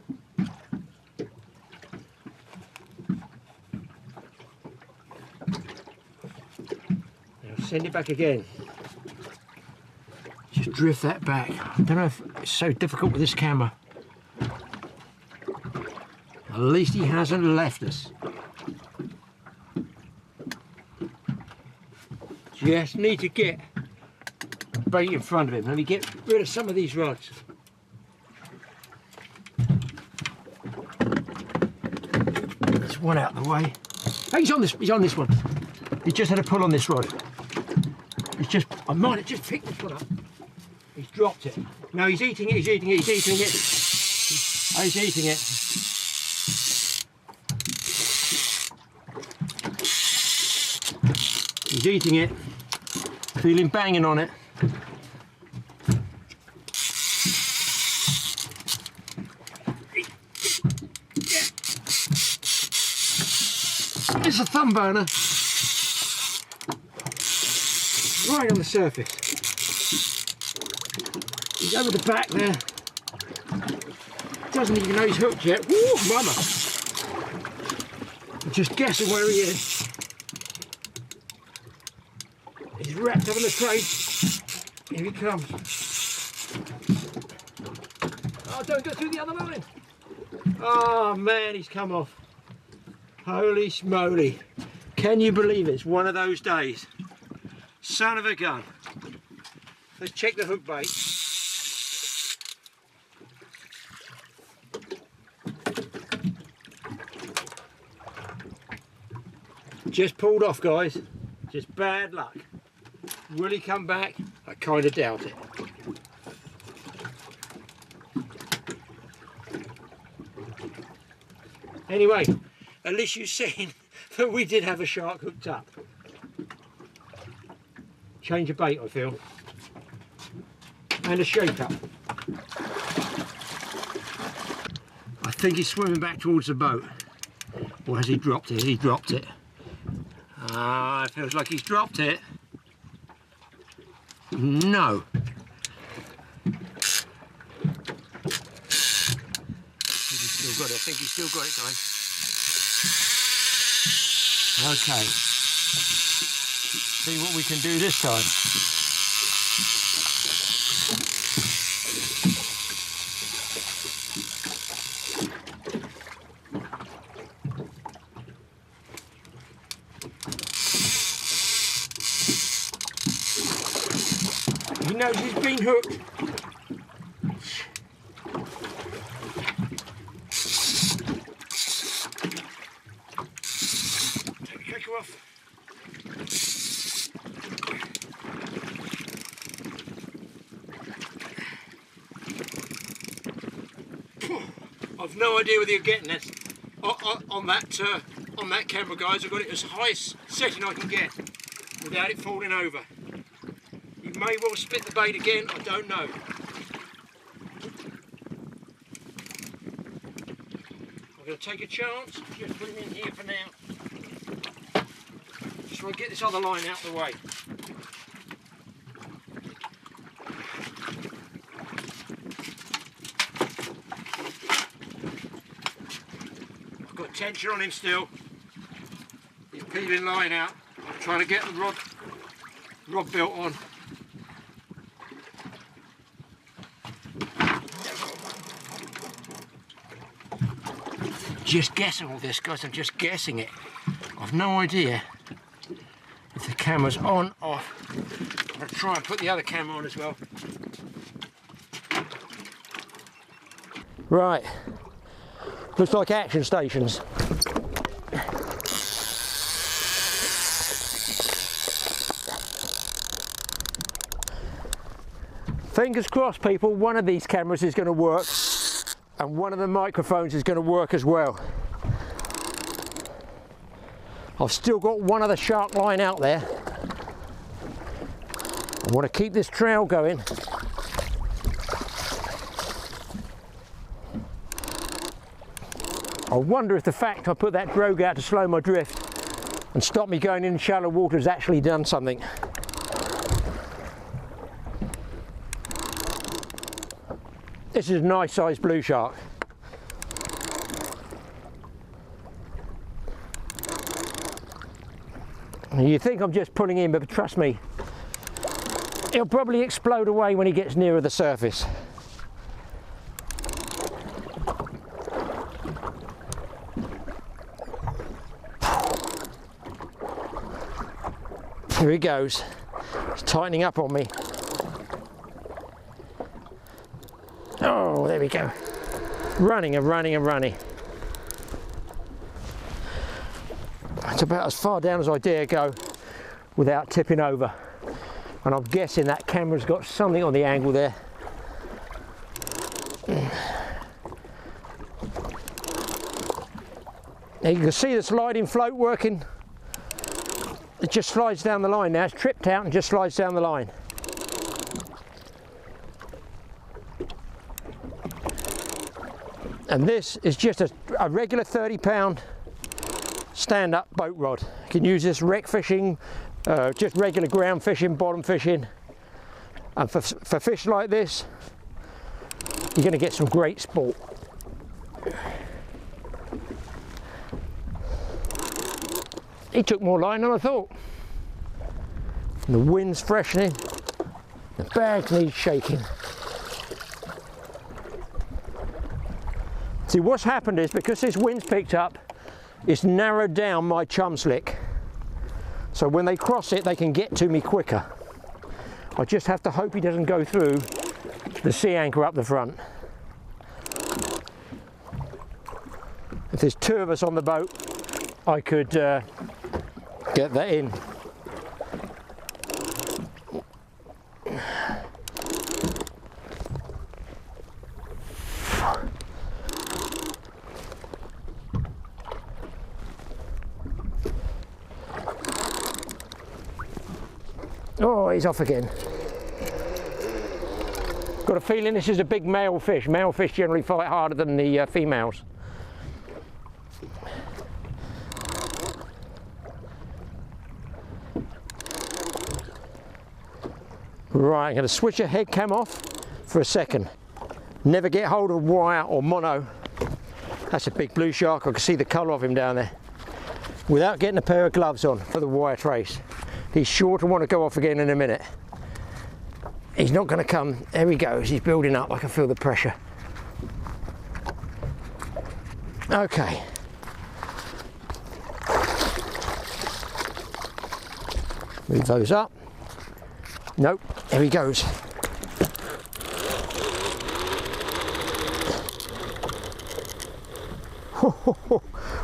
Now send it back again. Just drift that back. I don't know if it's so difficult with this camera. At least he hasn't left us. Just need to get a bait in front of him. Let me get rid of some of these rods. There's one out of the way. Oh, he's on this one. He just had a pull on this rod. I might have just picked this one up. He's dropped it. No, he's eating it, he's eating it, he's eating it. Oh, he's eating it. He's eating it. Feel him banging on it. It's a thumb burner. Right on the surface. He's over the back there. Doesn't even know he's hooked yet. Woo, mama! I'm just guessing where he is. He's wrapped up in the trace. Here he comes. Oh, don't go through the other line. Oh man, he's come off. Holy smoly. Can you believe it? It's one of those days. Son of a gun. Let's check the hook bait. Just pulled off, guys. Just bad luck. Will he come back? I kind of doubt it. Anyway, at least you've seen that we did have a shark hooked up. Change of bait, I feel. And a shake up. I think he's swimming back towards the boat. Or has he dropped it? Has he dropped it? Ah, it feels like he's dropped it. No. He's still got it. I think he's still got it, guys. Okay. see what we can do this time. He knows he's been hooked. Take the kicker off. I've no idea whether you're getting this on that camera, guys. I've got it as high setting I can get without it falling over. You may well split the bait again, I don't know. I'm going to take a chance, just put him in here for now. Just want to get this other line out of the way. I've got tension on him still. He's peeling line out. I'm trying to get the rod belt on. Just guessing all this, guys. I'm just guessing it. I've no idea if the camera's on, off. I'm going to try and put the other camera on as well. Right. Looks like action stations. Fingers crossed, people, one of these cameras is going to work. And one of the microphones is going to work as well. I've still got one other shark line out there. I want to keep this trail going. I wonder if the fact I put that drogue out to slow my drift and stop me going in shallow water has actually done something. This is a nice sized blue shark. You think I'm just pulling in, but trust me, he'll probably explode away when he gets nearer the surface. Here he goes. He's tightening up on me. Oh, there we go. Running and running and running. It's about as far down as I dare go without tipping over. And I'm guessing that camera's got something on the angle there. Now you can see the sliding float working. It just slides down the line now. It's tripped out and just slides down the line. And this is just a regular 30-pound stand-up boat rod. You can use this wreck fishing, just regular ground fishing, bottom fishing. And for fish like this, you're going to get some great sport. He took more line than I thought. And the wind's freshening. The bag needs shaking. See, what's happened is, because this wind's picked up, it's narrowed down my chum slick. So when they cross it, they can get to me quicker. I just have to hope he doesn't go through the sea anchor up the front. If there's two of us on the boat, I could get that in. Oh, he's off again. Got a feeling this is a big male fish. Male fish generally fight harder than the females. Right, I'm going to switch the head cam off for a second. Never get hold of wire or mono. That's a big blue shark. I can see the colour of him down there. Without getting a pair of gloves on for the wire trace. He's sure to want to go off again in a minute. He's not going to come. There he goes. He's building up. I can feel the pressure. Okay. Move those up. Nope. There he goes.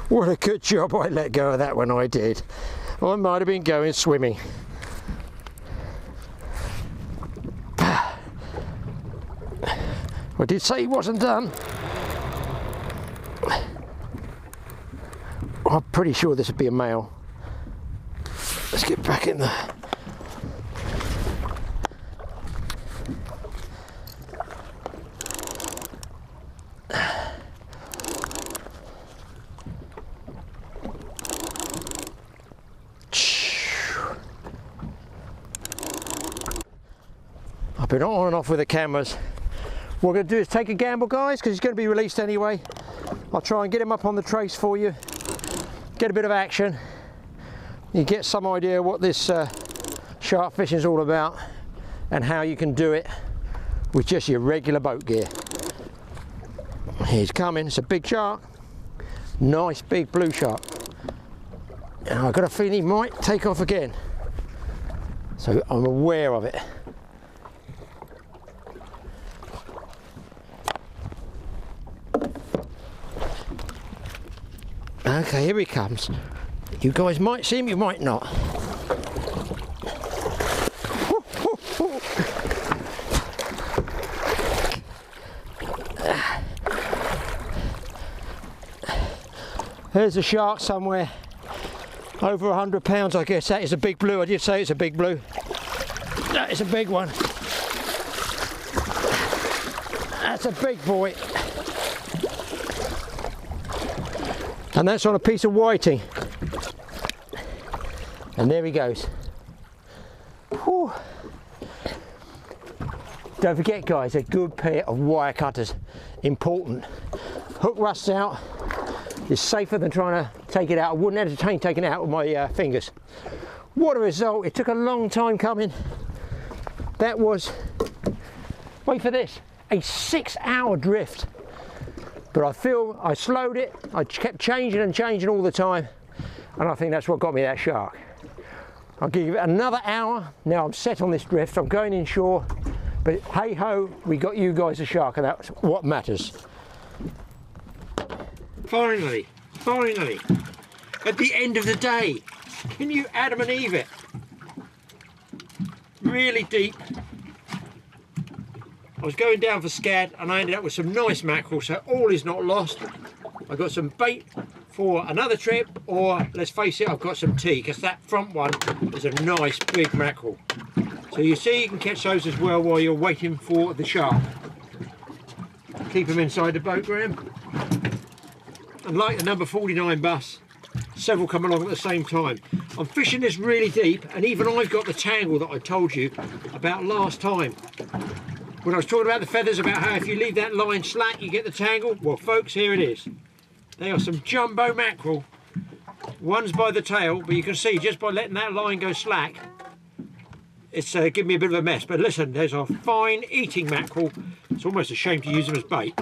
What a good job I let go of that when I did. I might have been going swimming. I did say he wasn't done. I'm pretty sure this would be a male. Let's get back in there. I've been on and off with the cameras. What we're going to do is take a gamble, guys, because he's going to be released anyway. I'll try and get him up on the trace for you, get a bit of action. You get some idea what this shark fishing is all about and how you can do it with just your regular boat gear. He's coming. It's a big shark, nice big blue shark, and I've got a feeling he might take off again, so I'm aware of it. Okay, here he comes. You guys might see him, you might not. There's a shark somewhere. Over 100 pounds, I guess. That is a big blue. I did say it's a big blue. That is a big one. That's a big boy. And that's on a piece of whiting. And there he goes. Whew. Don't forget, guys, a good pair of wire cutters. Important. Hook rusts out. It's safer than trying to take it out. I wouldn't entertain taking it out with my fingers. What a result. It took a long time coming. That was, wait for this, a 6-hour drift. But I feel I slowed it, I kept changing and changing all the time, and I think that's what got me that shark. I'll give it another hour. Now I'm set on this drift, I'm going inshore, but hey ho, we got you guys a shark, and that's what matters. Finally, at the end of the day, can you Adam and Eve it? Really deep. I was going down for scad and I ended up with some nice mackerel, so all is not lost. I got some bait for another trip, or let's face it, I've got some tea, because that front one is a nice big mackerel. So you see, you can catch those as well while you're waiting for the shark. Keep them inside the boat, Graham. And like the number 49 bus, several come along at the same time. I'm fishing this really deep, and even I've got the tangle that I told you about last time. When I was talking about the feathers, about how if you leave that line slack you get the tangle, well folks, here it is. They are some jumbo mackerel. One's by the tail, but you can see just by letting that line go slack, it's giving me a bit of a mess. But listen, there's a fine eating mackerel. It's almost a shame to use them as bait.